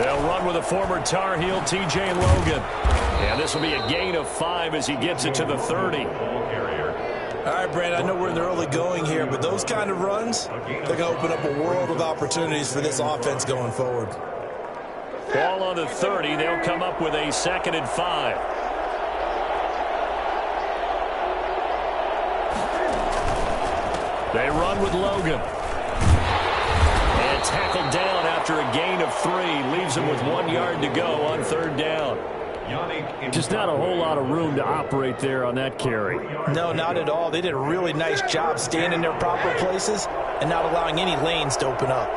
They'll run with a former Tar Heel, TJ Logan. And this will be a gain of 5 as he gets it to the 30. All right, Brandon, I know we're in the early going here, but those kind of runs, they're going to open up a world of opportunities for this offense going forward. Ball on the 30. They'll come up with a 2nd and 5. They run with Logan. And tackled down after a gain of 3. Leaves him with 1 yard to go on 3rd down. Just not a whole lot of room to operate there on that carry. No, not at all. They did a really nice job staying in their proper places and not allowing any lanes to open up.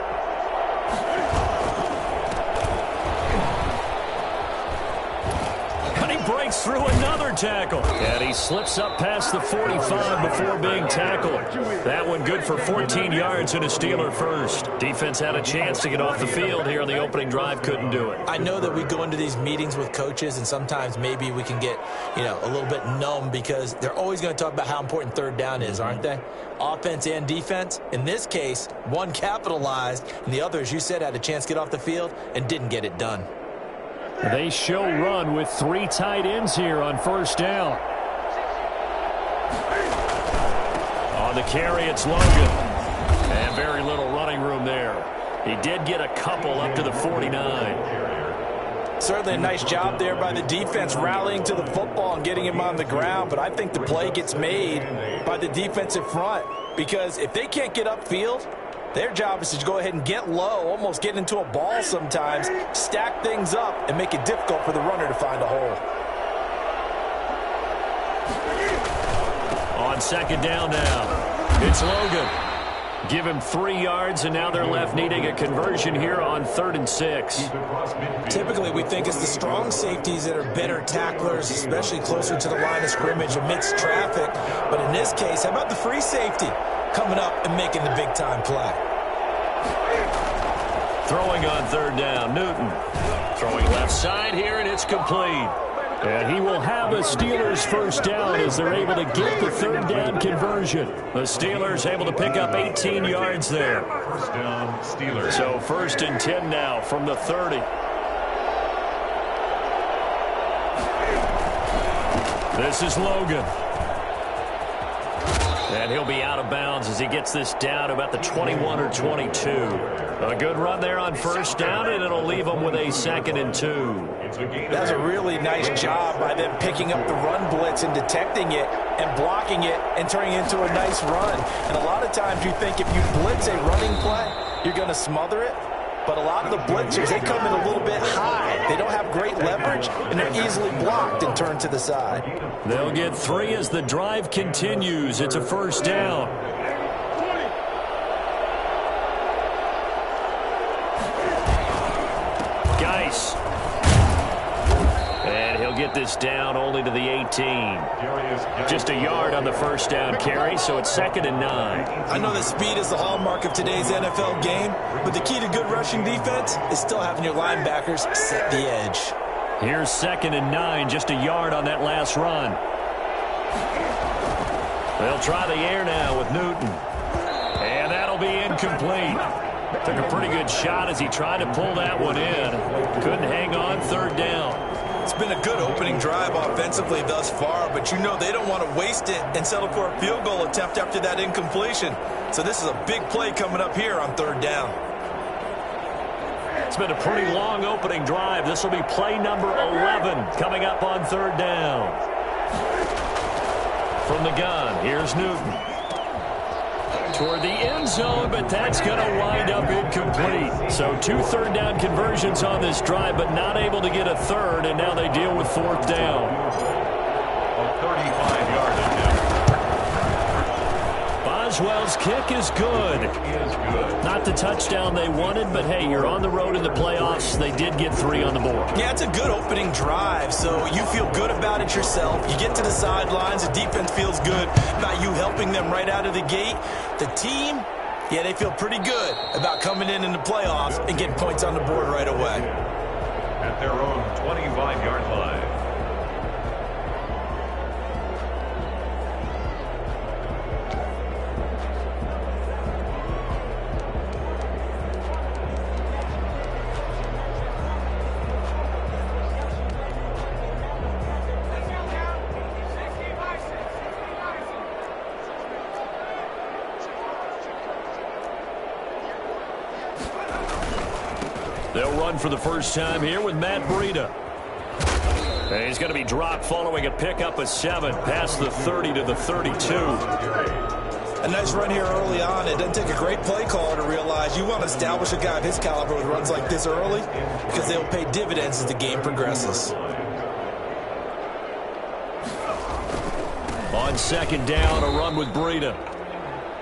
And he breaks through another tackle. And he slips up past the 45 before being tackled. That one good for 14 yards and a Steeler first. Defense had a chance to get off the field here on the opening drive, couldn't do it. I know that we go into these meetings with coaches, and sometimes maybe we can get, a little bit numb because they're always going to talk about how important 3rd down is, aren't they? Offense and defense. In this case, one capitalized, and the other, as you said, had a chance to get off the field and didn't get it done. They show run with 3 tight ends here on 1st down. On the carry, it's Logan. And very little running room there. He did get a couple up to the 49. Certainly a nice job there by the defense rallying to the football and getting him on the ground, but I think the play gets made by the defensive front because if they can't get upfield, their job is to go ahead and get low, almost get into a ball sometimes, stack things up, and make it difficult for the runner to find a hole. On 2nd down now, it's Logan. Give him 3 yards, and now they're left needing a conversion here on 3rd and 6. Typically, we think it's the strong safeties that are better tacklers, especially closer to the line of scrimmage amidst traffic. But in this case, how about the free safety coming up and making the big-time play? Throwing on 3rd down, Newton. Throwing left side here, and it's complete. And he will have a Steelers 1st down as they're able to get the 3rd down conversion. The Steelers able to pick up 18 yards there. 1st down, Steelers. So 1st and 10 now from the 30. This is Logan. And he'll be out of bounds as he gets this down about the 21 or 22. A good run there on 1st down, and it'll leave them with a 2nd and 2. That's a really nice job by them picking up the run blitz and detecting it and blocking it and turning it into a nice run. And a lot of times you think if you blitz a running play, you're going to smother it. But a lot of the blitzers, they come in a little bit high. They don't have great leverage, and they're easily blocked and turned to the side. They'll get 3 as the drive continues. It's a 1st down. Geis. And he'll get this down only to the 18. Just a yard on the 1st down carry, so it's 2nd and 9. I know that speed is the hallmark of today's NFL game, but the key to good rushing defense is still having your linebackers set the edge. Here's 2nd and 9, just a yard on that last run. They'll try the air now with Newton. And that'll be incomplete. Took a pretty good shot as he tried to pull that one in. Couldn't hang on 3rd down. It's been a good opening drive offensively thus far, but you know they don't want to waste it and settle for a field goal attempt after that incompletion. So this is a big play coming up here on 3rd down. It's been a pretty long opening drive. This will be play number 11 coming up on 3rd down. From the gun, here's Newton. Toward the end zone, but that's going to wind up incomplete. So 2 3rd down conversions on this drive, but not able to get a 3rd, and now they deal with 4th down. A 35-yard attempt. Boswell's kick is good. Not the touchdown they wanted, but hey, you're on the road in the playoffs. They did get 3 on the board. Yeah, it's a good opening drive, so you feel good about it yourself. You get to the sidelines, the defense feels good about you helping them right out of the gate. The team, yeah, they feel pretty good about coming in the playoffs and getting points on the board right away. At their own 25-yard line. They'll run for the first time here with Matt Breida. And he's going to be dropped following a pickup of 7 past the 30 to the 32. A nice run here early on. It doesn't take a great play caller to realize you want to establish a guy of his caliber with runs like this early because they'll pay dividends as the game progresses. On second down, a run with Breida.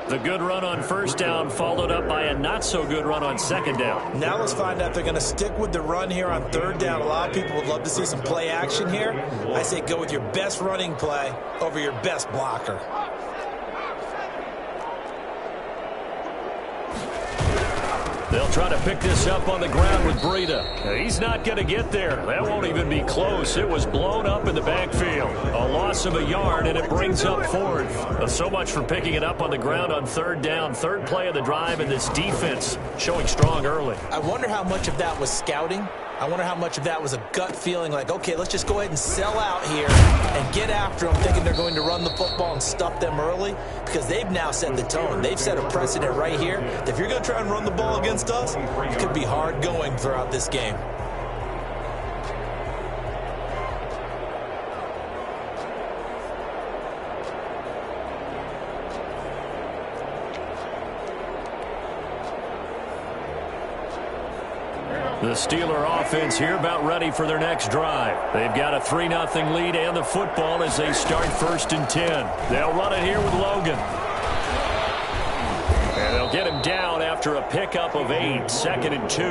The good run on first down followed up by a not-so-good run on second down. Now let's find out if they're going to stick with the run here on third down. A lot of people would love to see some play action here. I say go with your best running play over your best blocker. They'll try to pick this up on the ground with Breida. He's not going to get there. That won't even be close. It was blown up in the backfield. A loss of a yard, and it brings up fourth. So much for picking it up on the ground on third down. Third play of the drive, and this defense showing strong early. I wonder how much of that was scouting. I wonder how much of that was a gut feeling like, okay, let's just go ahead and sell out here and get after them, thinking they're going to run the football and stuff them early, because they've now set the tone. They've set a precedent right here. If you're going to try and run the ball against us, it could be hard going throughout this game. The Steeler offense here about ready for their next drive. They've got a 3-0 lead and the football as they start 1st and 10. They'll run it here with Logan. And they'll get him down after a pickup of 8, 2nd and 2.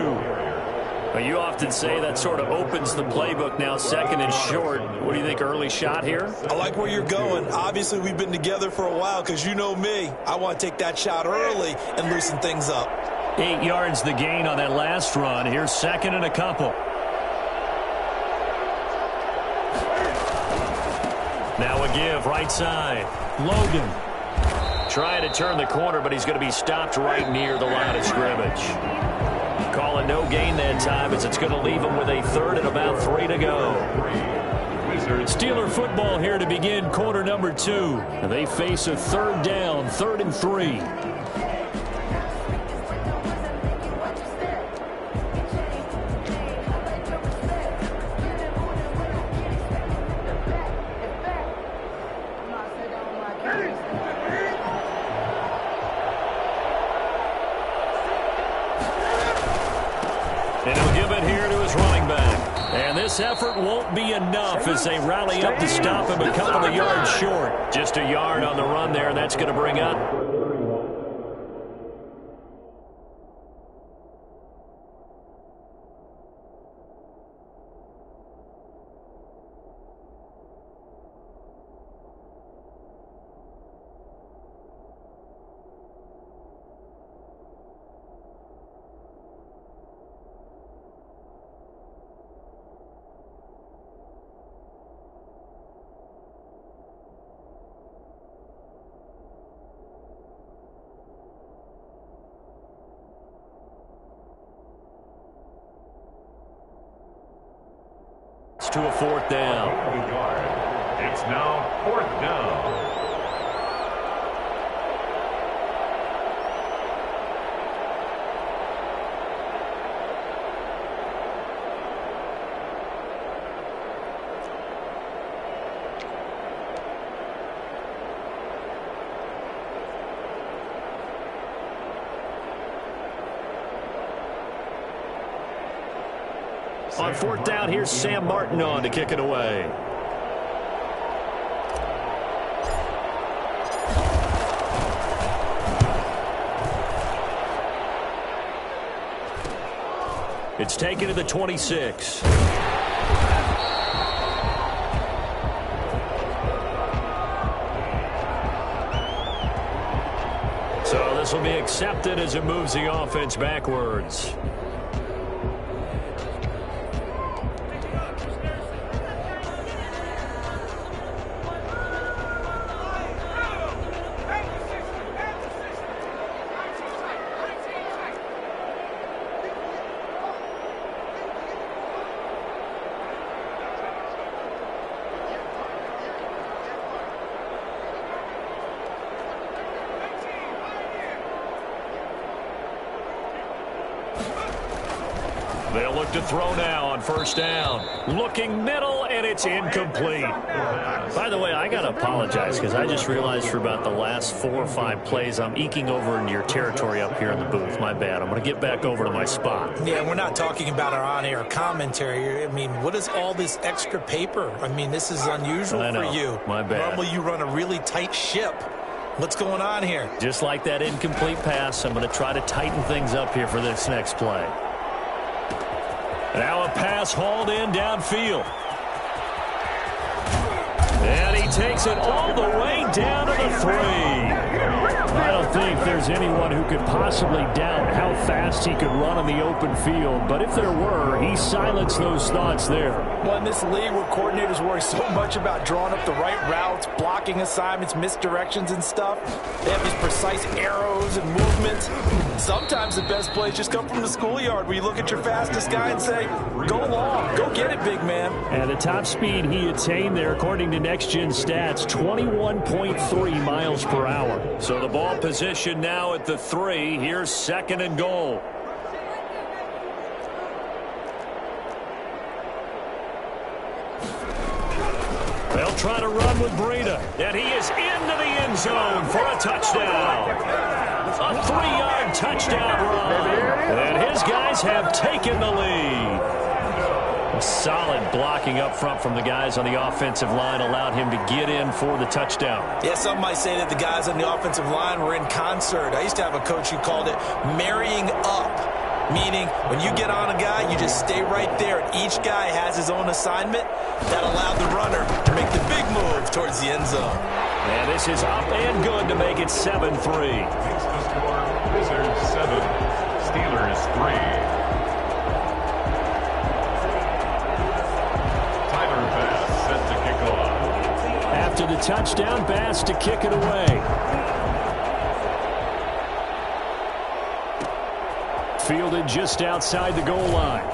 Well, you often say that sort of opens the playbook now, 2nd and short. What do you think, early shot here? I like where you're going. Obviously, we've been together for a while because you know me. I want to take that shot early and loosen things up. 8 yards the gain on that last run. Here's 2nd and a couple. Now a give, right side. Logan. Trying to turn the corner, but he's going to be stopped right near the line of scrimmage. Calling no gain that time as it's going to leave him with a 3rd and about 3 to go. Steeler football here to begin quarter number 2. And they face a 3rd down, 3rd and 3. And he'll give it here to his running back. And this effort won't be enough as they rally up to stop him a couple of yards short. Just a yard on the run there, and that's going to bring up. To a 4th down. It's now 4th down. On 4th down, here's Sam Martin on to kick it away. It's taken to the 26. So this will be accepted as it moves the offense backwards. They'll look to throw now on first down. Looking middle, and it's incomplete. By the way, I got to apologize because I just realized for about the last 4 or 5 plays, I'm eking over into your territory up here in the booth. My bad. I'm going to get back over to my spot. Yeah, we're not talking about our on-air commentary. I mean, what is all this extra paper? I mean, this is unusual for you. My bad. Normally you run a really tight ship. What's going on here? Just like that incomplete pass, I'm going to try to tighten things up here for this next play. Now a pass hauled in downfield. And he takes it all the way down to the 3. I don't think there's anyone who could possibly doubt how fast he could run in the open field. But if there were, he silenced those thoughts there. Well, in this league where coordinators worry so much about drawing up the right routes, blocking assignments, misdirections and stuff, they have these precise arrows and movements. Sometimes the best plays just come from the schoolyard where you look at your fastest guy and say, go long, go get it, big man. And the top speed he attained there, according to Next Gen Stats, 21.3 miles per hour. So the ball position now at the 3. Here's 2nd and goal. They'll try to run with Breida, and he is into the end zone for a touchdown. A 3-yard touchdown run. And his guys have taken the lead. Solid blocking up front from the guys on the offensive line allowed him to get in for the touchdown. Yeah, some might say that the guys on the offensive line were in concert. I used to have a coach who called it marrying up, meaning when you get on a guy, you just stay right there. And each guy has his own assignment that allowed the runner to make the big move towards the end zone. And this is up and good to make it 7-3. Wizards 7, Steelers 3. After the touchdown, Bass to kick it away. Fielded just outside the goal line.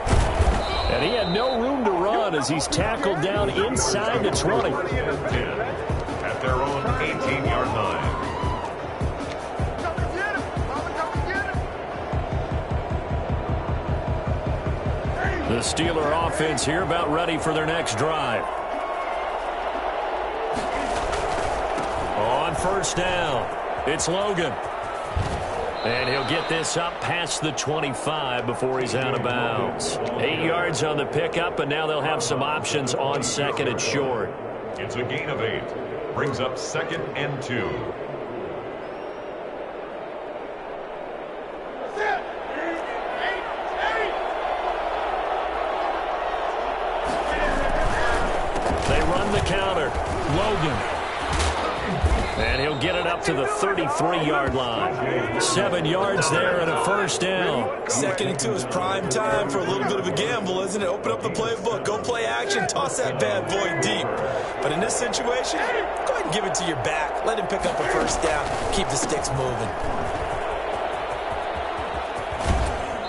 And he had no room to run as he's tackled down inside the 20. At their own 18-yard line. The Steeler offense here about ready for their next drive. On first down, it's Logan. And he'll get this up past the 25 before he's out of bounds. 8 yards on the pickup, and now they'll have some options on 2nd and short. It's a gain of 8. Brings up 2nd and 2. They run the counter. Logan. And he'll get it up to the 33-yard line. 7 yards there and a first down. 2nd and 2 is prime time for a little bit of a gamble, isn't it? Open up the playbook, go play action, toss that bad boy deep. But in this situation, go ahead and give it to your back. Let him pick up a first down. Keep the sticks moving.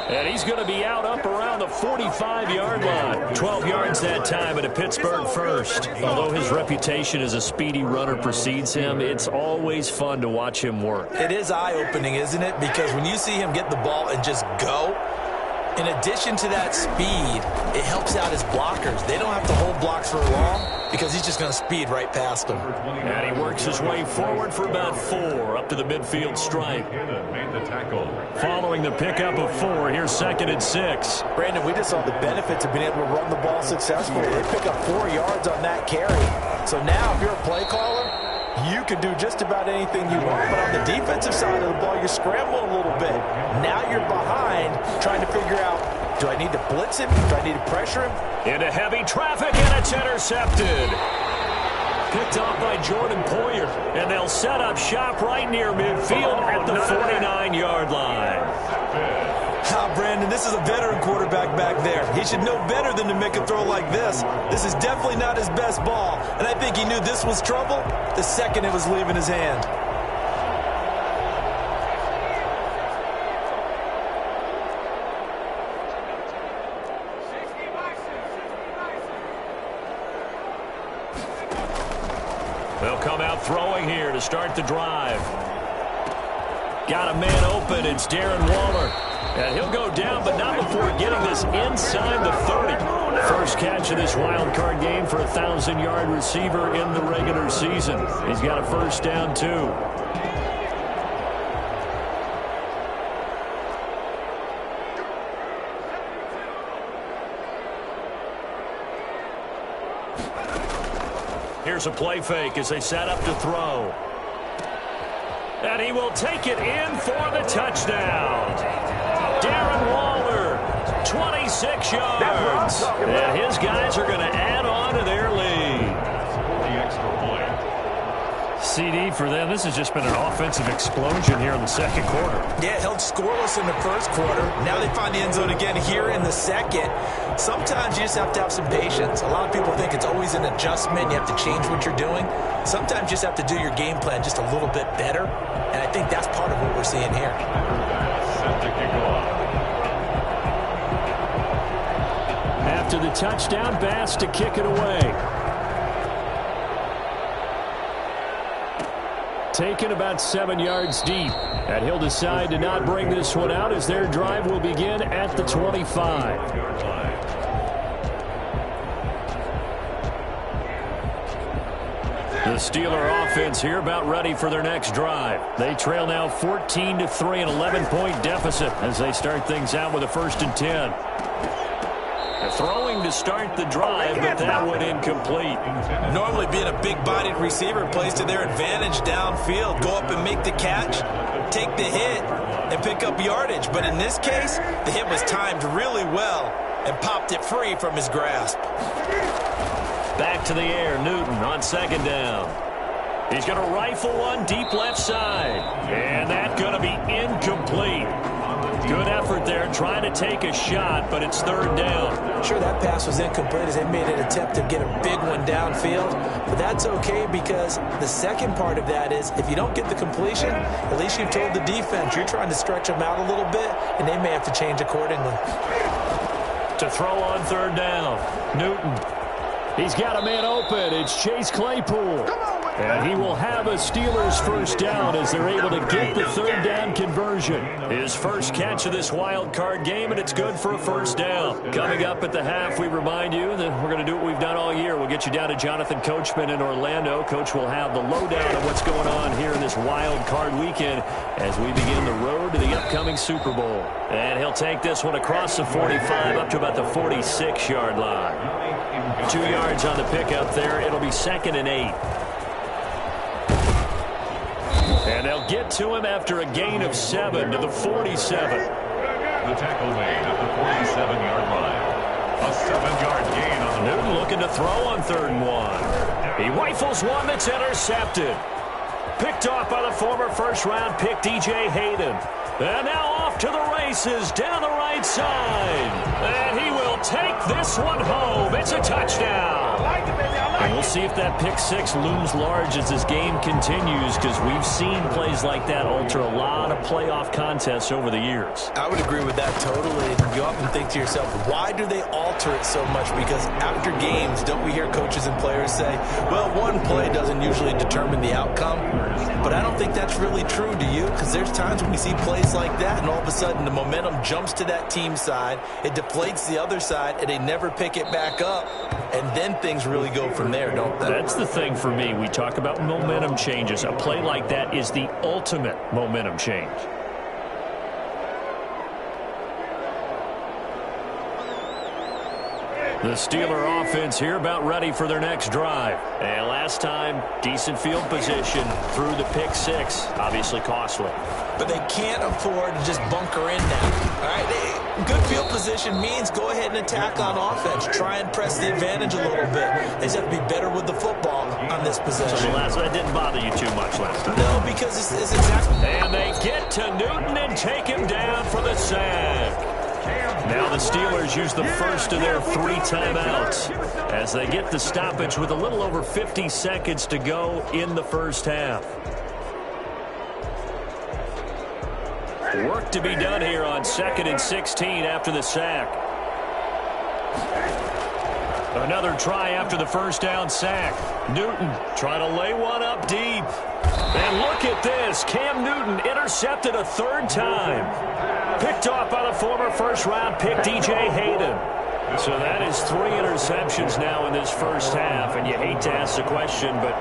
And he's going to be out up around the 45-yard line. 12 yards that time and a Pittsburgh first. Although his reputation as a speedy runner precedes him, it's always fun to watch him work. It is eye-opening, isn't it? Because when you see him get the ball and just go, in addition to that speed, it helps out his blockers. They don't have to hold blocks for long because he's just going to speed right past them. And he works his way forward for about 4 up to the midfield stripe. Made the tackle. Following the pickup of 4, here's 2nd and 6. Brandon, we just saw the benefits of being able to run the ball successfully. They pick up 4 yards on that carry. So now if you're a play caller, you can do just about anything you want. But on the defensive side of the ball, you're scrambling a little bit. Now you're behind trying to figure out, do I need to blitz him? Do I need to pressure him? Into heavy traffic, and it's intercepted. Picked off by Jordan Poyer, and they'll set up shop right near midfield at the 49-yard line. Brandon, this is a veteran quarterback back there. He should know better than to make a throw like this. This is definitely not his best ball, and I think he knew this was trouble the second it was leaving his hand. They'll come out throwing here to start the drive. Got a man open. It's Darren Waller. And he'll go down, but not before getting this inside the 30. First catch of this wild card game for a 1,000-yard receiver in the regular season. He's got a first down, too. Here's a play fake as they set up to throw. And he will take it in for the touchdown. Darren Waller, 26 yards. And his guys are going to add on to their lead. The extra point. CD for them. This has just been an offensive explosion here in the second quarter. Yeah, held scoreless in the first quarter. Now they find the end zone again here in the second. Sometimes you just have to have some patience. A lot of people think it's always an adjustment. You have to change what you're doing. Sometimes you just have to do your game plan just a little bit better. And I think that's part of what we're seeing here. Set to kick off. After the touchdown, Bass to kick it away. Taken about 7 yards deep. And he'll decide to not bring this one out as their drive will begin at the 25. The Steeler offense here about ready for their next drive. They trail now 14-3, an 11-point deficit as they start things out with a 1st and 10. They're throwing to start the drive, but that one incomplete. Normally being a big-bodied receiver plays to their advantage downfield. Go up and make the catch, take the hit, and pick up yardage. But in this case, the hit was timed really well and popped it free from his grasp. Back to the air, Newton on 2nd down. He's going to rifle one deep left side. And that's going to be incomplete. Good effort there trying to take a shot, but it's 3rd down. Sure, that pass was incomplete as they made an attempt to get a big one downfield. But that's okay because the second part of that is if you don't get the completion, at least you've told the defense you're trying to stretch them out a little bit, and they may have to change accordingly. To throw on 3rd down, Newton. He's got a man open. It's Chase Claypool. And he will have a Steelers first down as they're able to get the 3rd down conversion. His first catch of this wild card game, and it's good for a first down. Coming up at the half, we remind you that we're going to do what we've done all year. We'll get you down to Jonathan Coachman in Orlando. Coach will have the lowdown of what's going on here in this wild card weekend as we begin the road to the upcoming Super Bowl. And he'll take this one across the 45 up to about the 46-yard line. 2 yards on the pickup there. It'll be 2nd and 8. And they'll get to him after a gain of 7 to the 47. The tackle made at the 47-yard line. A 7-yard gain on the Newton looking to throw on 3rd and 1. He rifles one that's intercepted. Picked off by the former first-round pick D.J. Hayden. And now off to the races down the right side. And he will take this one home. It's a touchdown. And we'll see if that pick 6 looms large as this game continues, because we've seen plays like that alter a lot of playoff contests over the years. I would agree with that totally. You often think to yourself, why do they alter it so much? Because after games, don't we hear coaches and players say, well, one play doesn't usually determine the outcome. But I don't think that's really true, do you? Because there's times when we see plays like that, and all of a sudden the momentum jumps to that team side, it deflates the other side, and they never pick it back up. And then things really go from there, don't they? That's the thing for me. We talk about momentum changes. A play like that is the ultimate momentum change. The Steeler offense here about ready for their next drive. And last time, decent field position through the pick 6. Obviously costly. But they can't afford to just bunker in now. All right, good field position means go ahead and attack on offense. Try and press the advantage a little bit. They just have to be better with the football on this possession. So the last one didn't bother you too much last time. No, because it's exactly. And they get to Newton and take him down for the sack. Now the Steelers use the first of their 3 timeouts as they get the stoppage with a little over 50 seconds to go in the first half. Work to be done here on 2nd and 16 after the sack. Another try after the first down sack. Newton trying to lay one up deep. And look at this. Cam Newton intercepted a 3rd time. Picked off by the former first-round pick, DJ Hayden. So that is 3 interceptions now in this first half, and you hate to ask the question, but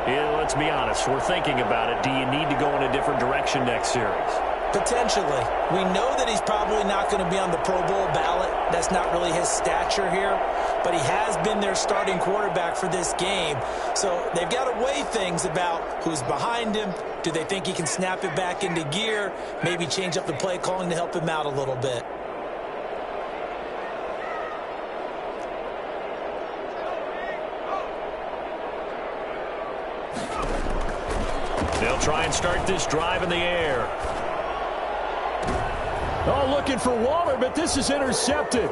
yeah, let's be honest. We're thinking about it. Do you need to go in a different direction next series? Potentially. We know that he's probably not going to be on the Pro Bowl ballot. That's not really his stature here, but he has been their starting quarterback for this game. So they've got to weigh things about who's behind him. Do they think he can snap it back into gear? Maybe change up the play calling to help him out a little bit. They'll try and start this drive in the air. Oh, looking for Waller, but this is intercepted.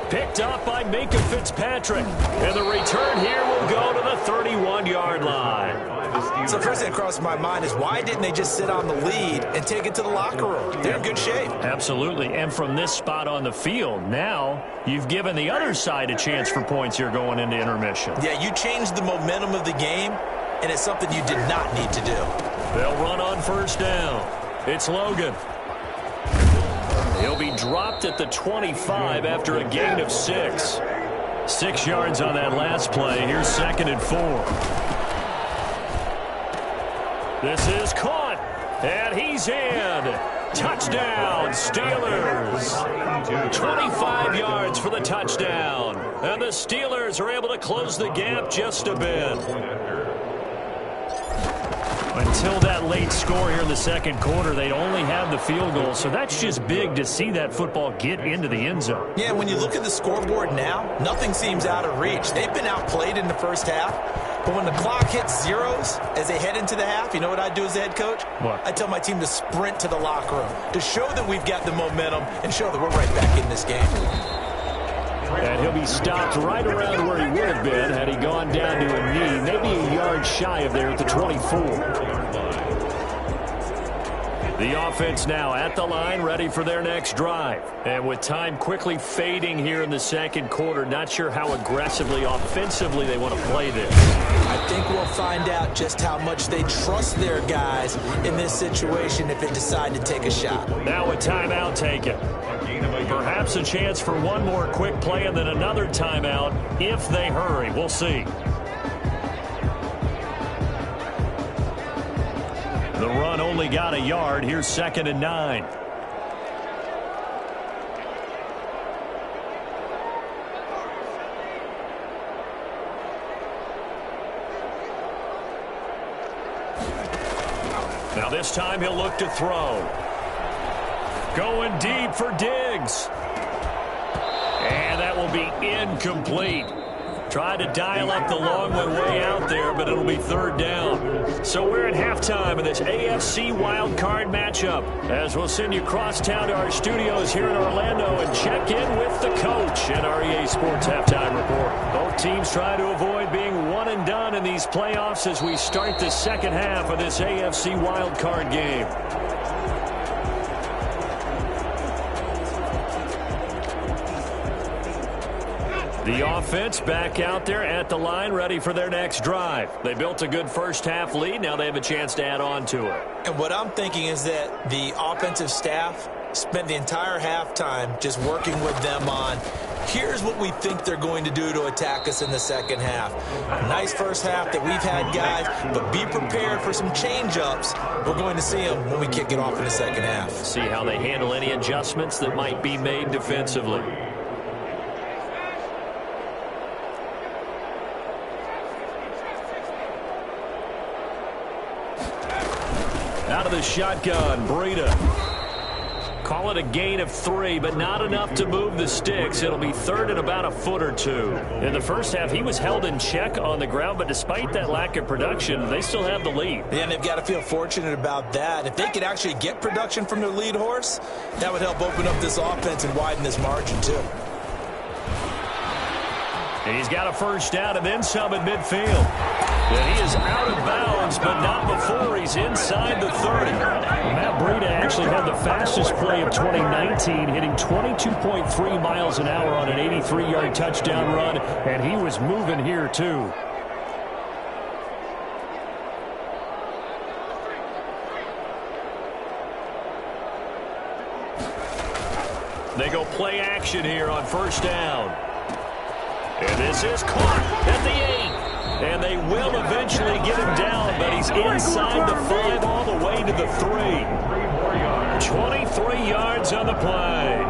Picked up by Minka Fitzpatrick. And the return here will go to the 31-yard line. So the first thing that crosses my mind is why didn't they just sit on the lead and take it to the locker room? They're in good shape. Absolutely. And from this spot on the field, now you've given the other side a chance for points here going into intermission. Yeah, you changed the momentum of the game, and it's something you did not need to do. They'll run on first down. It's Logan. He'll be dropped at the 25 after a gain of 6. 6 yards on that last play. Here's 2nd and 4. This is caught, and he's in. Touchdown, Steelers. 25 yards for the touchdown. And the Steelers are able to close the gap just a bit. Until that late score here in the second quarter, they'd only have the field goal. So that's just big to see that football get into the end zone. Yeah, when you look at the scoreboard now, nothing seems out of reach. They've been outplayed in the first half. But when the clock hits zeros as they head into the half, you know what I do as the head coach? What? I tell my team to sprint to the locker room to show that we've got the momentum and show that we're right back in this game. And he'll be stopped right around where he would have been had he gone down to a knee, maybe a yard shy of there at the 24. The offense now at the line, ready for their next drive. And with time quickly fading here in the second quarter, not sure how aggressively, offensively they want to play this. I think we'll find out just how much they trust their guys in this situation if they decide to take a shot. Now a timeout taken. Perhaps a chance for one more quick play and then another timeout if they hurry. We'll see. The run only got a yard. Here's 2nd and 9. Now this time he'll look to throw. Going deep for Diggs. And that will be incomplete. Tried to dial up the long way out there, but it'll be 3rd down. So we're at halftime of this AFC wildcard matchup, as we'll send you cross town to our studios here in Orlando and check in with the coach at our EA Sports Halftime Report. Both teams trying to avoid being one and done in these playoffs as we start the second half of this AFC wildcard game. The offense back out there at the line, ready for their next drive. They built a good first half lead. Now they have a chance to add on to it. And what I'm thinking is that the offensive staff spent the entire halftime just working with them on, here's what we think they're going to do to attack us in the second half. A nice first half that we've had, guys, but be prepared for some change-ups. We're going to see them when we kick it off in the second half. See how they handle any adjustments that might be made defensively. Out of the shotgun, Breida. Call it a gain of 3, but not enough to move the sticks. It'll be 3rd and about a foot or 2. In the first half, he was held in check on the ground, but despite that lack of production, they still have the lead. Yeah, and they've got to feel fortunate about that. If they could actually get production from their lead horse, that would help open up this offense and widen this margin, too. And he's got a first down and then some at midfield. And he is out of bounds, but not before he's inside the 30. Matt Breida actually had the fastest play of 2019, hitting 22.3 miles an hour on an 83-yard touchdown run, and he was moving here too. They go play action here on first down. And this is caught at the 8. And they will eventually get him down, but he's inside the 5 all the way to the 3. 23 yards on the play.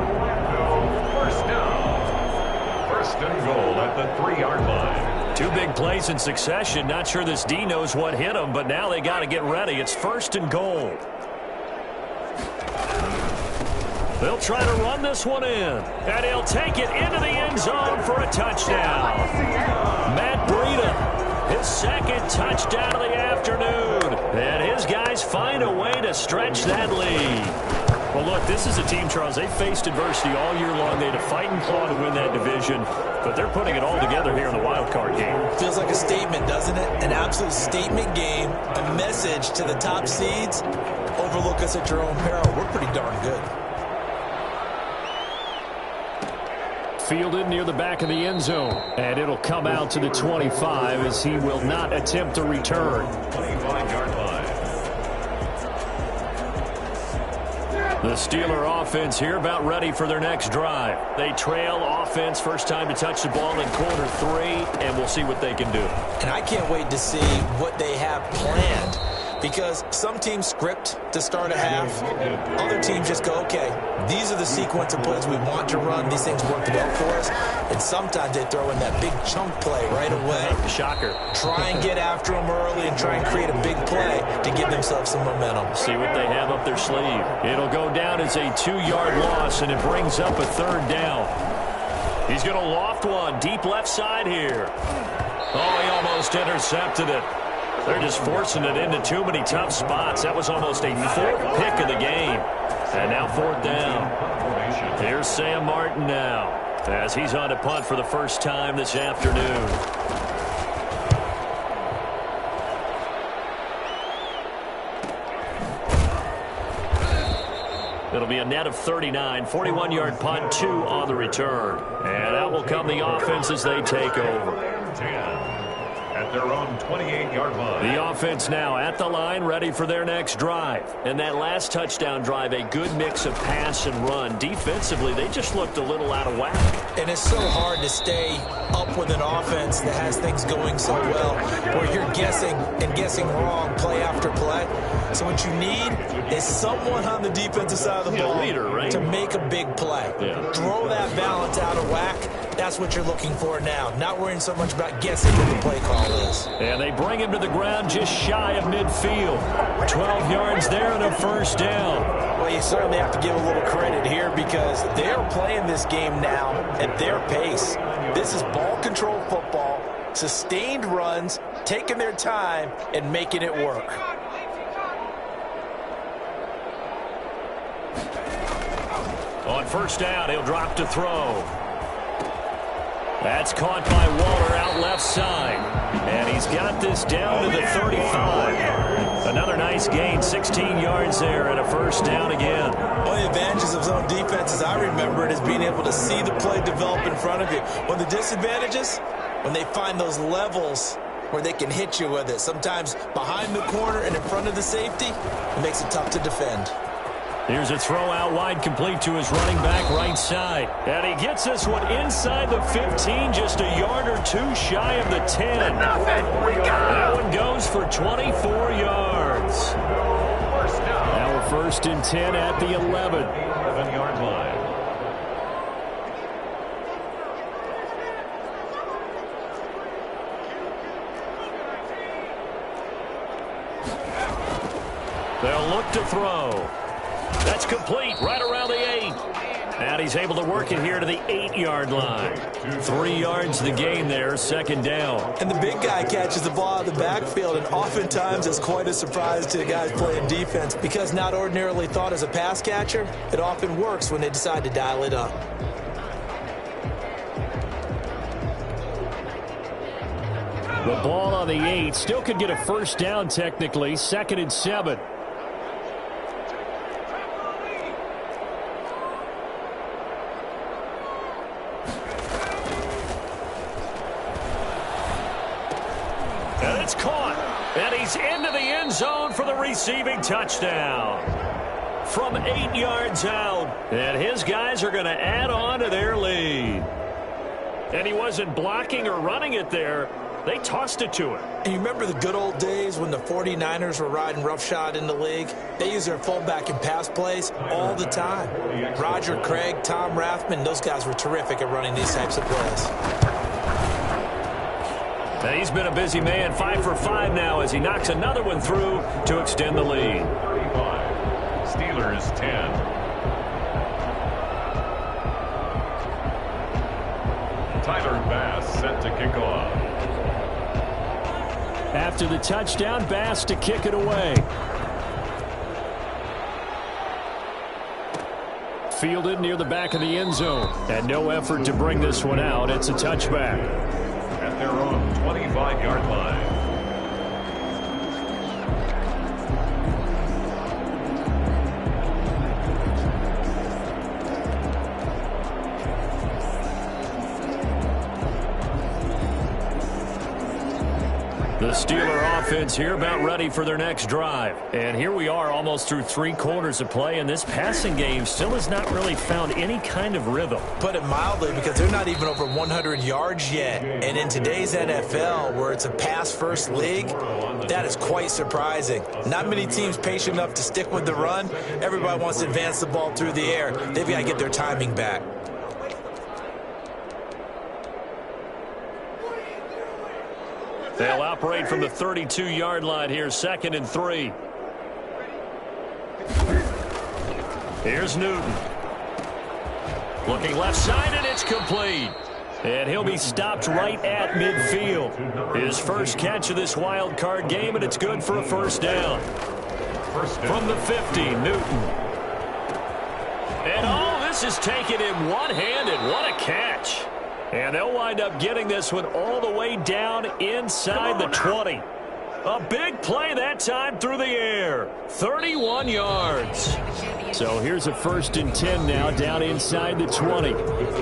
First down. First and goal at the 3-yard line. 2 big plays in succession. Not sure this D knows what hit him, but now they got to get ready. It's first and goal. They'll try to run this one in, and he'll take it into the end zone for a touchdown. Matt Breida, his second touchdown of the afternoon, and his guys find a way to stretch that lead. Well, look, this is a team, Charles, they faced adversity all year long. They had to fight and claw to win that division, but they're putting it all together here in the wild card game. Feels like a statement, doesn't it? An absolute statement game, a message to the top seeds. Overlook us at your own peril. We're pretty darn good. Fielded near the back of the end zone, and it'll come out to the 25 as he will not attempt to return. 25-yard line. The Steeler offense here about ready for their next drive. They trail offense, first time to touch the ball in quarter 3, and we'll see what they can do. And I can't wait to see what they have planned, because some teams script to start a half. Other teams just go, okay, these are the sequence of plays we want to run. These things worked well for us. And sometimes they throw in that big chunk play right away. Shocker. Try and get after them early and try and create a big play to give themselves some momentum. See what they have up their sleeve. It'll go down as a 2-yard loss, and it brings up a third down. He's going to loft one deep left side here. Oh, he almost intercepted it. They're just forcing it into too many tough spots. That was almost a 4th pick of the game. And now 4th down. Here's Sam Martin now, as he's on to punt for the first time this afternoon. It'll be a net of 39, 41-yard punt, 2 on the return. And out will come the offense as they take over. 10. At their own 28-yard line. The offense now at the line, ready for their next drive. And that last touchdown drive, a good mix of pass and run. Defensively, they just looked a little out of whack. And it's so hard to stay up with an offense that has things going so well, where you're guessing and guessing wrong play after play. So what you need is someone on the defensive side of the ball to make a big play. Yeah. Throw that balance out of whack. That's what you're looking for now. Not worrying so much about guessing what the play call is. And they bring him to the ground just shy of midfield. 12 yards there and a first down. Well, you certainly have to give a little credit here, because they're playing this game now at their pace. This is ball control football, sustained runs, taking their time and making it work. On first down, he'll drop to throw. That's caught by Waller out left side. And he's got this down to the 35. Another nice gain, 16 yards there and a first down again. One of the advantages of zone defense, as I remember it, is being able to see the play develop in front of you. One of the disadvantages, when they find those levels where they can hit you with it. Sometimes behind the corner and in front of the safety, it makes it tough to defend. Here's a throw out wide, complete to his running back right side. And he gets this one inside the 15, just a yard or 2 shy of the 10. That one goes for 24 yards. Now we're first and 10 at the 11-yard line. They'll look to throw. That's complete right around the 8. And he's able to work it here to the 8-yard line. 3 yards the gain there, second down. And the big guy catches the ball out of the backfield, and oftentimes it's quite a surprise to the guys playing defense, because not ordinarily thought as a pass catcher, it often works when they decide to dial it up. The ball on the 8, still could get a first down technically, 2nd and 7. And it's caught. And he's into the end zone for the receiving touchdown. from 8 yards out. And his guys are going to add on to their lead. And he wasn't blocking or running it there. They tossed it to him. And you remember the good old days when the 49ers were riding roughshod in the league? They used their fullback in pass plays all the time. Roger Craig, Tom Rathman, those guys were terrific at running these types of plays. And he's been a busy man, 5 for 5 now as he knocks another one through to extend the lead. 35. Steelers 10. Tyler Bass set to kick off. After the touchdown, Bass to kick it away. Fielded near the back of the end zone. And no effort to bring this one out. It's a touchback. At their own 25-yard line. The Steeler offense here about ready for their next drive. And here we are almost through 3 quarters of play, and this passing game still has not really found any kind of rhythm. Put it mildly, because they're not even over 100 yards yet. And in today's NFL, where it's a pass-first league, that is quite surprising. Not many teams patient enough to stick with the run. Everybody wants to advance the ball through the air. They've got to get their timing back. They'll operate from the 32-yard line here, 2nd and 3. Here's Newton. Looking left side, and it's complete. And he'll be stopped right at midfield. His first catch of this wild card game, and it's good for a first down. From the 50, Newton. And oh, this is taken in one-handed. What a catch. And they'll wind up getting this one all the way down inside the 20. A big play that time through the air. 31 yards. So here's a 1st and 10 now down inside the 20.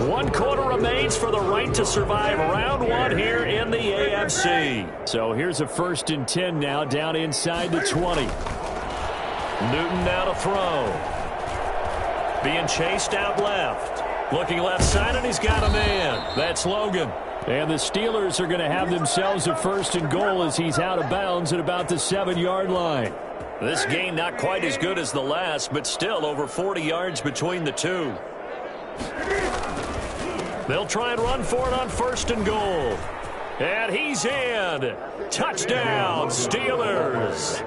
1 quarter remains for the right to survive round 1 here in the AFC. So here's a 1st and 10 now down inside the 20. Newton now to throw. Being chased out left. Looking left side, and he's got a man. That's Logan. And the Steelers are going to have themselves a 1st and goal as he's out of bounds at about the 7-yard line. This game not quite as good as the last, but still over 40 yards between the two. They'll try and run for it on 1st and goal. And he's in. Touchdown, Steelers.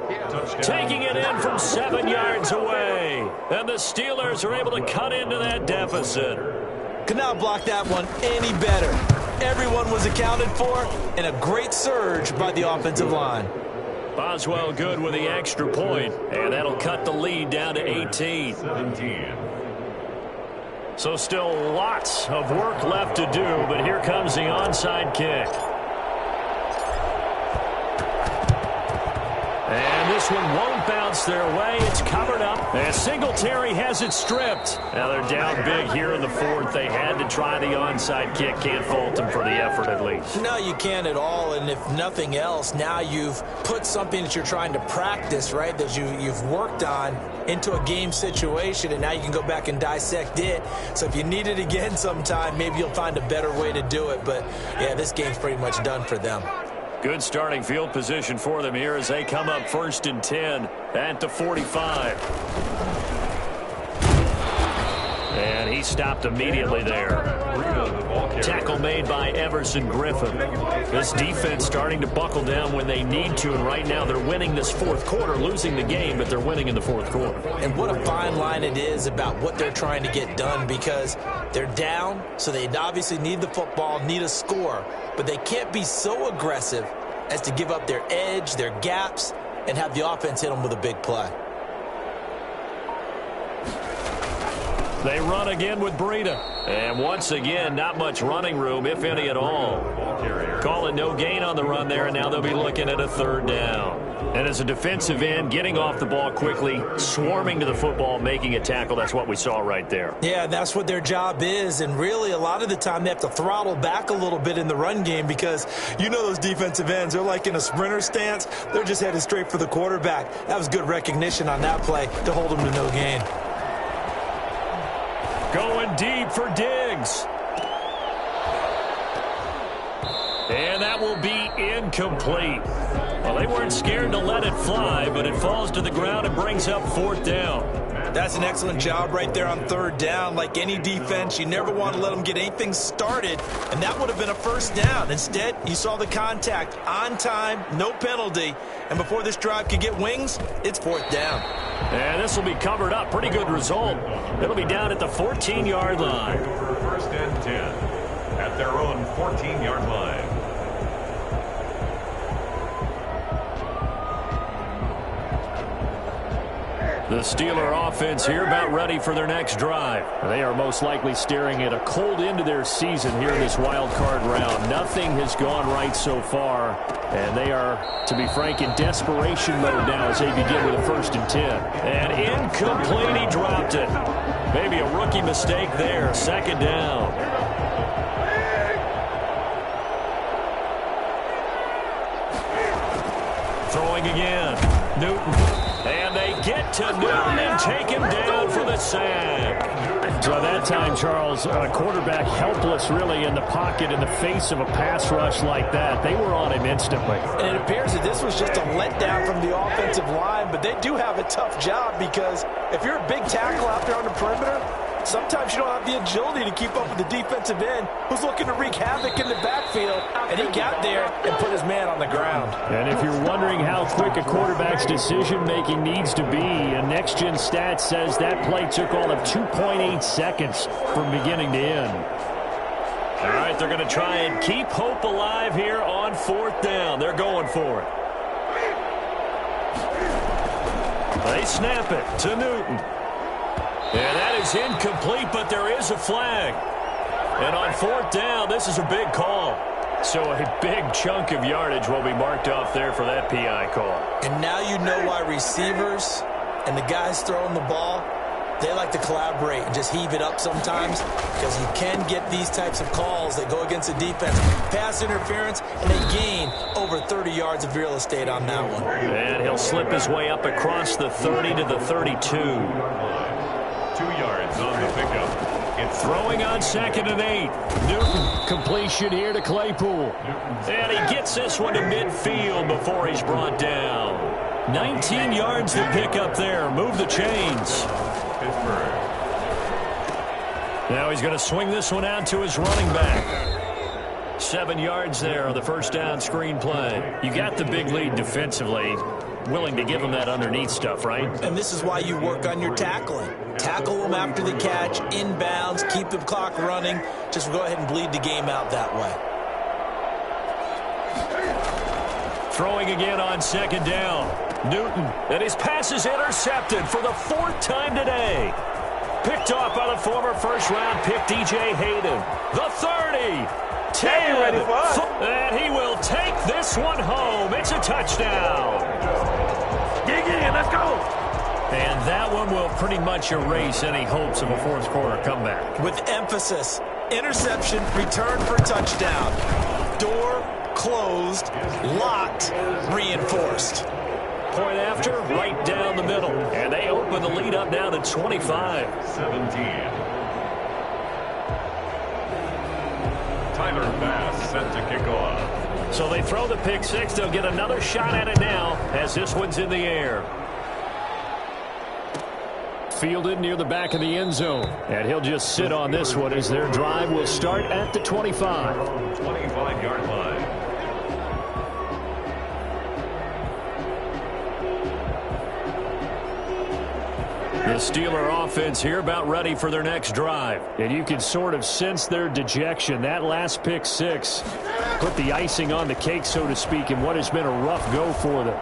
Taking it in from 7 yards away. And the Steelers are able to cut into that deficit. Could not block that one any better. Everyone was accounted for, and a great surge by the offensive line. Boswell good with the extra point, and that'll cut the lead down to 18. 17. So still lots of work left to do, but here comes the onside kick. And this one won't bounce their way. It's covered up. And Singletary has it stripped. Now they're down big here in the 4th. They had to try the onside kick. Can't fault them for the effort at least. No, you can't at all. And if nothing else, now you've put something that you're trying to practice, right, that you've worked on into a game situation, and now you can go back and dissect it. So if you need it again sometime, maybe you'll find a better way to do it. But, yeah, this game's pretty much done for them. Good starting field position for them here as they come up 1st and 10 at the 45. And he stopped immediately there. Tackle made by Everson Griffin. This defense starting to buckle down when they need to, and right now they're winning this 4th quarter, losing the game, but they're winning in the 4th quarter. And what a fine line it is about what they're trying to get done, because they're down, so they obviously need the football, need a score, but they can't be so aggressive as to give up their edge, their gaps, and have the offense hit them with a big play. They run again with Breida. And once again, not much running room, if any at all. Calling no gain on the run there, and now they'll be looking at a third down. And as a defensive end, getting off the ball quickly, swarming to the football, making a tackle, that's what we saw right there. Yeah, that's what their job is, and really a lot of the time they have to throttle back a little bit in the run game because you know those defensive ends, they're like in a sprinter stance. They're just headed straight for the quarterback. That was good recognition on that play to hold them to no gain. Going deep for Diggs. And that will be incomplete. Well, they weren't scared to let it fly, but it falls to the ground and brings up fourth down. That's an excellent job right there on third down. Like any defense, you never want to let them get anything started, and that would have been a first down. Instead, you saw the contact on time, no penalty, and before this drive could get wings, it's fourth down. And this will be covered up. Pretty good result. It'll be down at the 14-yard line. First and 10 at their own 14-yard line. The Steeler offense here about ready for their next drive. They are most likely staring at a cold end to their season here in this wild card round. Nothing has gone right so far, and they are, to be frank, in desperation mode now as they begin with a 1st and 10. And incomplete, he dropped it. Maybe a rookie mistake there. 2nd down. Throwing again. Newton. And they get to Newton and take him down for the sack. So that time, Charles, a quarterback helpless really in the pocket in the face of a pass rush like that. They were on him instantly. And it appears that this was just a letdown from the offensive line, but they do have a tough job because if you're a big tackle out there on the perimeter, sometimes you don't have the agility to keep up with the defensive end who's looking to wreak havoc in the backfield, and he got there and put his man on the ground. And if you're wondering how quick a quarterback's decision-making needs to be, a next-gen stat says that play took all of 2.8 seconds from beginning to end. All right, they're going to try and keep hope alive here on 4th down. They're going for it. They snap it to Newton. And that is incomplete, but there is a flag. And on 4th down, this is a big call. So a big chunk of yardage will be marked off there for that PI call. And now you know why receivers and the guys throwing the ball, they like to collaborate and just heave it up sometimes because you can get these types of calls that go against the defense. Pass interference, and they gain over 30 yards of real estate on that one. And he'll slip his way up across the 30 to the 32. 2 yards on the pickup. It's throwing on 2nd and 8. Newton, completion here to Claypool. And he gets this one to midfield before he's brought down. 19 yards to pick up there. Move the chains. Pittsburgh. Now he's going to swing this one out to his running back. 7 yards there on the first down screen play. You got the big lead defensively. Willing to give him that underneath stuff, right? And this is why you work on your tackling. Tackle them after the catch, inbounds, keep the clock running. Just go ahead and bleed the game out that way. Throwing again on 2nd down. Newton, and his pass is intercepted for the 4th time today. Picked off by the former first-round pick, DJ Hayden. The 30. 10. And he will take this one home. It's a touchdown. Dig in, let's go. And that one will pretty much erase any hopes of a fourth-quarter comeback. With emphasis, interception, return for touchdown. Door closed, locked, reinforced. Point after, right down the middle. And they open the lead up now to 25-17. Tyler Bass set to kick off. So they throw the pick six. They'll get another shot at it now as this one's in the air. Fielded near the back of the end zone. And he'll just sit on this one as their drive will start at the 25. 25-yard line. The Steeler offense here about ready for their next drive. And you can sort of sense their dejection. That last pick six put the icing on the cake, so to speak, in what has been a rough go for them.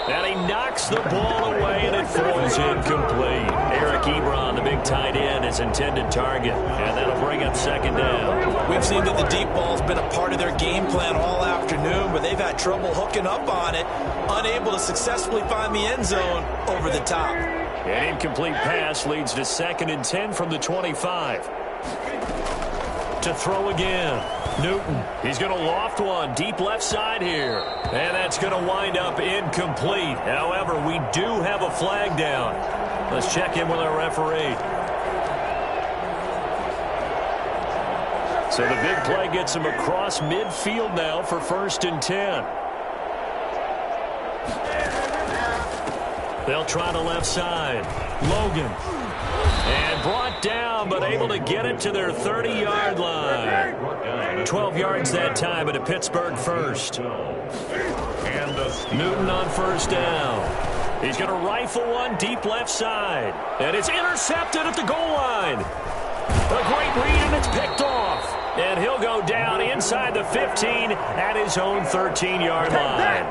And he knocks the ball away, and it falls incomplete. Eric Ebron, the big tight end, his intended target. And that'll bring up second down. We've seen that the deep ball's been a part of their game plan all afternoon, but they've had trouble hooking up on it, unable to successfully find the end zone over the top. An incomplete pass leads to 2nd and 10 from the 25. To throw again. Newton, he's going to loft one deep left side here. And that's going to wind up incomplete. However, we do have a flag down. Let's check in with our referee. So the big play gets him across midfield now for 1st and 10. They'll try the left side. Logan. And brought down, but able to get it to their 30-yard line. 12 yards that time, at a Pittsburgh first. Newton on 1st down. He's going to rifle one deep left side. And it's intercepted at the goal line. A great read, and it's picked off. And he'll go down inside the 15 at his own 13-yard line.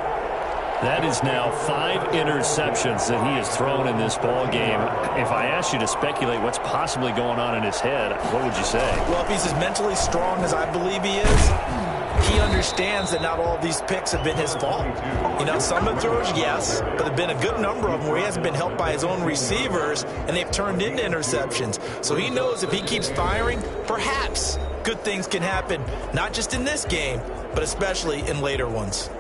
That is now 5 interceptions that he has thrown in this ball game. If I asked you to speculate what's possibly going on in his head, what would you say? Well, if he's as mentally strong as I believe he is, he understands that not all of these picks have been his fault. You know, some of the throws, yes, but there have been a good number of them where he hasn't been helped by his own receivers, and they've turned into interceptions. So he knows if he keeps firing, perhaps good things can happen, not just in this game, but especially in later ones.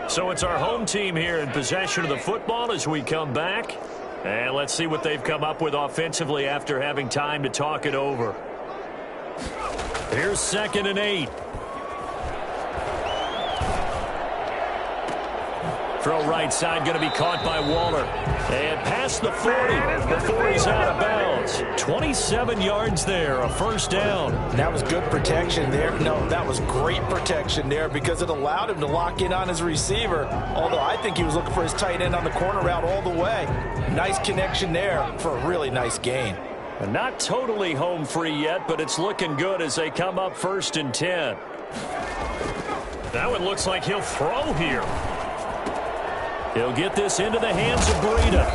So it's our home team here in possession of the football as we come back. And let's see what they've come up with offensively after having time to talk it over. Here's 2nd and 8. Throw right side, going to be caught by Waller. And past the 40 before he's out of bounds. 27 yards there, a 1st down. That was good protection there. No, that was great protection there because it allowed him to lock in on his receiver. Although I think he was looking for his tight end on the corner route all the way. Nice connection there for a really nice gain. And not totally home free yet, but it's looking good as they come up 1st and 10. That one looks like he'll throw here. He'll get this into the hands of Breida.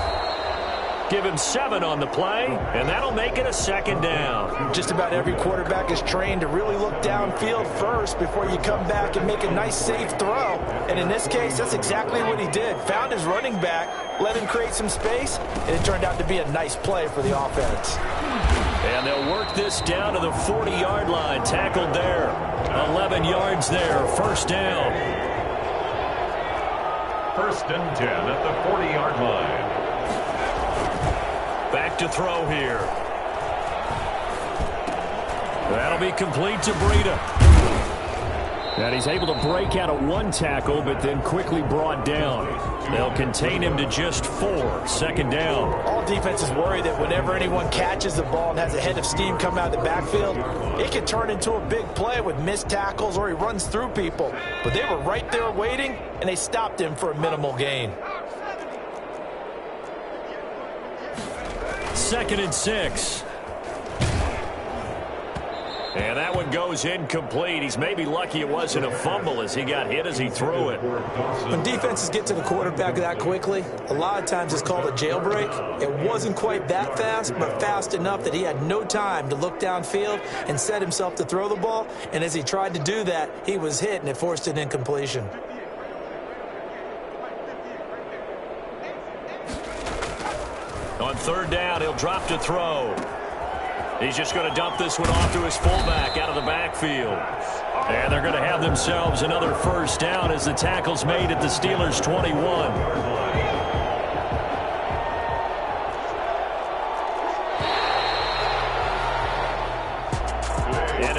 Give him 7 on the play, and that'll make it a 2nd down. Just about every quarterback is trained to really look downfield first before you come back and make a nice, safe throw. And in this case, that's exactly what he did. Found his running back, let him create some space, and it turned out to be a nice play for the offense. And they'll work this down to the 40-yard line. Tackled there. 11 yards there. 1st down. 1st and 10 at the 40-yard line. Back to throw here. That'll be complete to Breida. And he's able to break out of 1 tackle, but then quickly brought down. They'll contain him to just 4. 2nd down. All defenses worry that whenever anyone catches the ball and has a head of steam come out of the backfield, it can turn into a big play with missed tackles or he runs through people. But they were right there waiting, and they stopped him for a minimal gain. 2nd and 6. And that one goes incomplete. He's maybe lucky it wasn't a fumble as he got hit as he threw it. When defenses get to the quarterback that quickly, a lot of times it's called a jailbreak. It wasn't quite that fast, but fast enough that he had no time to look downfield and set himself to throw the ball. And as he tried to do that, he was hit, and it forced an incompletion. On 3rd down, he'll drop to throw. He's just going to dump this one off to his fullback out of the backfield. And they're going to have themselves another 1st down as the tackle's made at the Steelers' 21.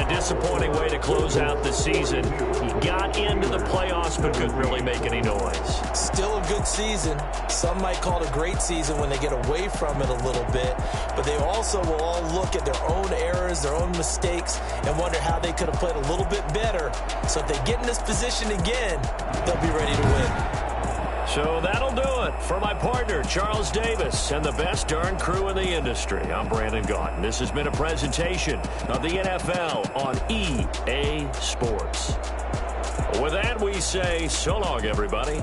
Disappointing way to close out the season. He got into the playoffs but couldn't really make any noise. Still a good season. Some might call it a great season when they get away from it a little bit, but they also will all look at their own errors, their own mistakes, and wonder how they could have played a little bit better. So if they get in this position again, they'll be ready to win. So that'll do it for my partner, Charles Davis, and the best darn crew in the industry. I'm Brandon Gaudin. This has been a presentation of the NFL on EA Sports. With that, we say so long, everybody.